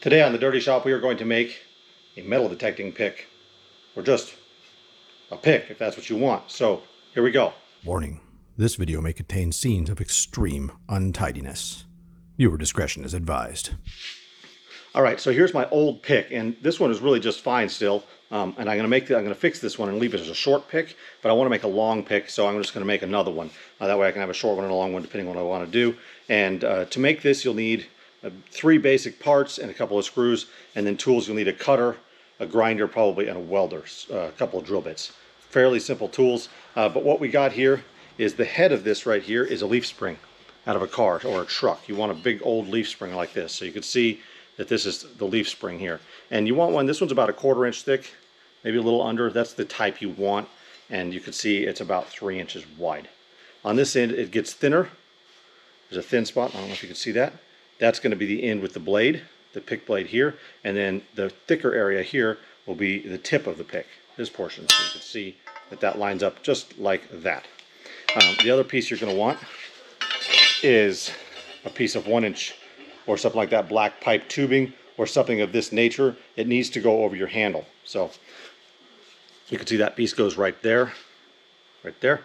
Today on the Dirty Shop we are going to make a metal detecting pick, or just a pick if that's what you want. So here we go. Warning, this video may contain scenes of extreme untidiness. Viewer discretion is advised. Alright, so here's my old pick, and this one is really just fine still. And I'm going to fix this one and leave it as a short pick, but I want to make a long pick, so I'm just going to make another one. That way I can have a short one and a long one depending on what I want to do. And to make this you'll need 3 basic parts and a couple of screws, and then tools. You'll need a cutter, a grinder probably, and a welder, a couple of drill bits. Fairly simple tools, but what we got here is the head of this right here is a leaf spring out of a car or a truck. You want a big old leaf spring like this, so you can see that this is the leaf spring here. And you want one, this one's about 1/4 inch thick, maybe a little under. That's the type you want, and you can see it's about 3 inches wide. On this end it gets thinner. There's a thin spot, I don't know if you can see that. That's going to be the end with the blade, the pick blade here, and then the thicker area here will be the tip of the pick, this portion. So you can see that that lines up just like that. The other piece you're going to want is a piece of 1 inch or something like that, black pipe tubing or something of this nature. It needs to go over your handle. So you can see that piece goes right there, right there.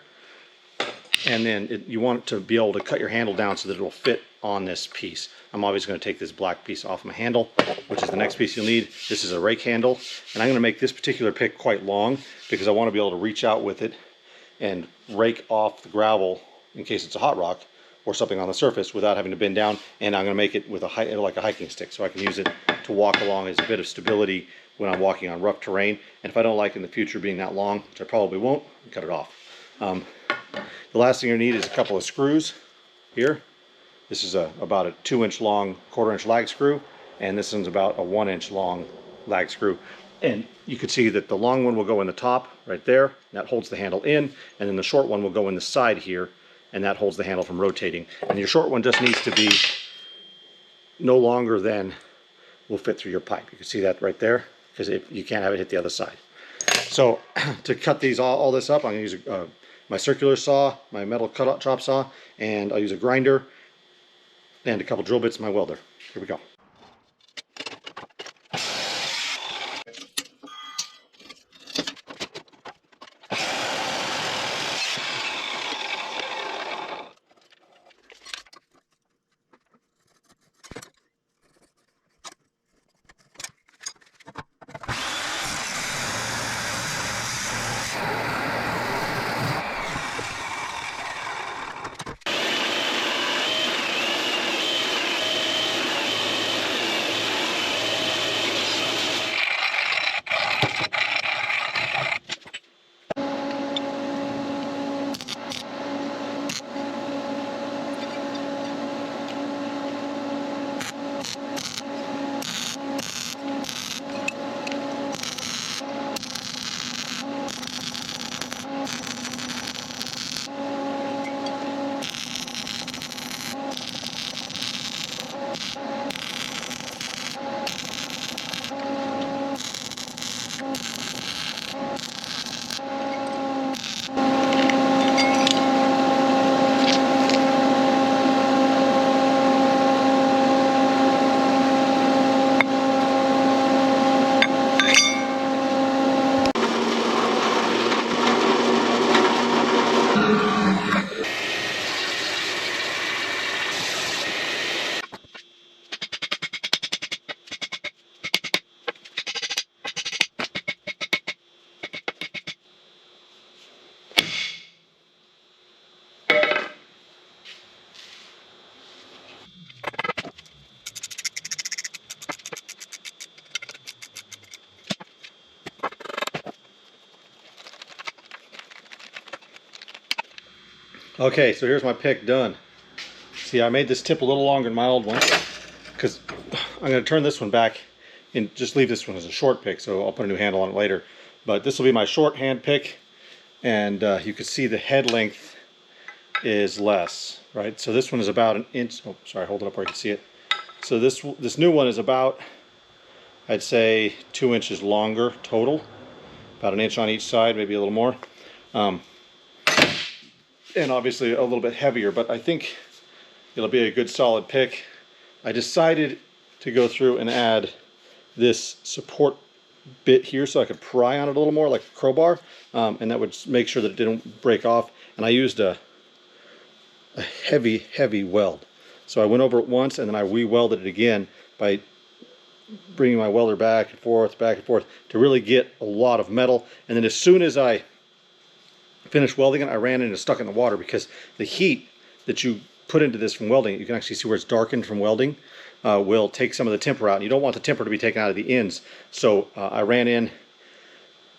And then you want to be able to cut your handle down so that it will fit on this piece. I'm obviously going to take this black piece off my handle, which is the next piece you'll need. This is a rake handle, and I'm going to make this particular pick quite long because I want to be able to reach out with it and rake off the gravel in case it's a hot rock or something on the surface without having to bend down. And I'm going to make it with like a hiking stick, so I can use it to walk along as a bit of stability when I'm walking on rough terrain. And if I don't like in the future being that long, which I probably won't, I'll cut it off. The last thing you need is a couple of screws here. This is about a 2 inch long 1/4 inch lag screw, and this one's about a 1 inch long lag screw. And you can see that the long one will go in the top right there, and that holds the handle in, and then the short one will go in the side here, and that holds the handle from rotating. And your short one just needs to be no longer than will fit through your pipe. You can see that right there, because you can't have it hit the other side. So to cut these all this up, I'm going to use my circular saw, my metal chop saw, and I'll use a grinder and a couple drill bits in my welder. Here we go. Okay, so here's my pick done. See, I made this tip a little longer than my old one because I'm going to turn this one back and just leave this one as a short pick, so I'll put a new handle on it later. But this will be my short hand pick, and you can see the head length is less, right? So this one is about 1 inch. Oh, sorry, hold it up where you can see it. So this new one is about, I'd say, 2 inches longer total, about 1 inch on each side, maybe a little more. And obviously a little bit heavier, but I think it'll be a good solid pick. I decided to go through and add this support bit here so I could pry on it a little more like a crowbar, and that would make sure that it didn't break off. And I used a heavy weld. So I went over it once and then I re-welded it again by bringing my welder back and forth to really get a lot of metal. And then as soon as I finished welding it, I ran in and stuck it in the water, because the heat that you put into this from welding, you can actually see where it's darkened from welding, will take some of the temper out. And you don't want the temper to be taken out of the ends. So I ran in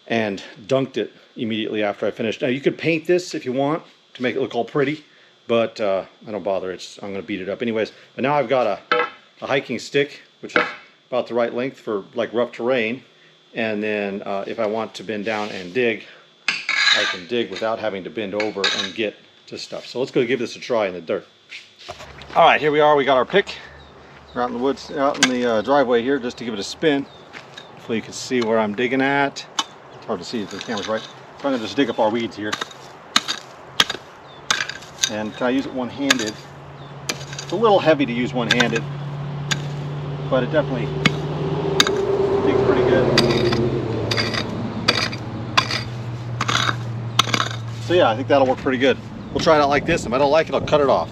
and dunked it immediately after I finished. Now you could paint this if you want to make it look all pretty, but I don't bother. I'm going to beat it up anyways. But now I've got a hiking stick, which is about the right length for like rough terrain. And then if I want to bend down and dig, I can dig without having to bend over and get to stuff. So let's go give this a try in the dirt. All right, here we are. We got our pick. We're out in the woods, out in the driveway here, just to give it a spin. Hopefully you can see where I'm digging at. It's hard to see if the camera's right. So I'm going to just dig up our weeds here. And can I use it one-handed? It's a little heavy to use one-handed, but it definitely digs pretty good. So yeah, I think that'll work pretty good. We'll try it out like this. If I don't like it, I'll cut it off.